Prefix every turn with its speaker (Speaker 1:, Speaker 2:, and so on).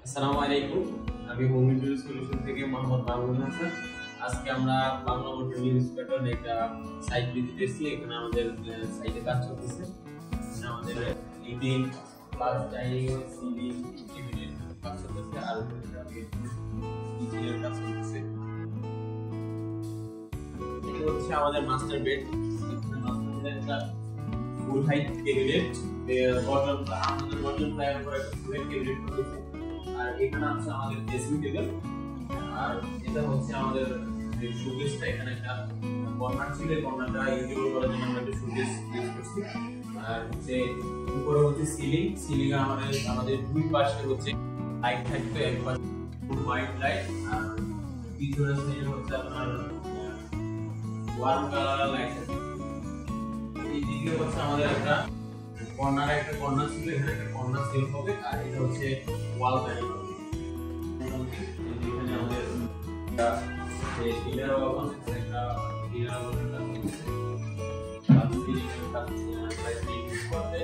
Speaker 1: আসসালামু আলাইকুম। আমি হোম ইন্টেরিয়র সলিউশন থেকে মোহাম্মদ মাহমুদ হাসান। আজকে আমরা বাংলা মোটর নিউজ প্যাটার্ন একটা সাইট ভিজিট এসেছি। এখানে আমাদের সাইটে কাজ চলতেছে। এখানে আমাদের লিডিং প্লাস ডাইনিং সিলিং টেবিলের কাজ চলতেছে আর কিচেনের কাজ চলতেছে। এটা হচ্ছে আমাদের মাস্টার বেড। এখানে মাস্টার বেডের একটা ফুল হাইট ক্যাবিনেট, বটম আমাদের বটম প্লাইয়ের উপর একটা ফুল হাইট ক্যাবিনেট করেছে। আর এখানে আছে আমাদের ড্রেসিং টেবিল। আর এটা হচ্ছে আমাদের যে শোকেসটা, এখানে একটা কর্নার ছিল, কর্নারটা ইউজ করার জন্য আমরা একটা শোকেস ইউজ করছি। আর হচ্ছে উপরে হচ্ছে সিলিং, সিলিং এ আমাদের দুই পাশে হচ্ছে লাইট থাকবে, এক পাশে হোয়াইট লাইট আর পিছনের সাইডে হচ্ছে আপনার ওয়ার্ম কালার লাইট আছে। এই দিকে হচ্ছে আমাদের একটা কর্নার ছিল, এখানে একটা কর্নার সেল হবে। আর এটা হচ্ছে ওয়াল প্যানেল হবে। এখানে আমাদের যে ডিনার ওয়াল আছে, একটা ডিনার ওয়াল কাজ করছে, আর সিলিং এর কাজ প্রায় 3 করতে।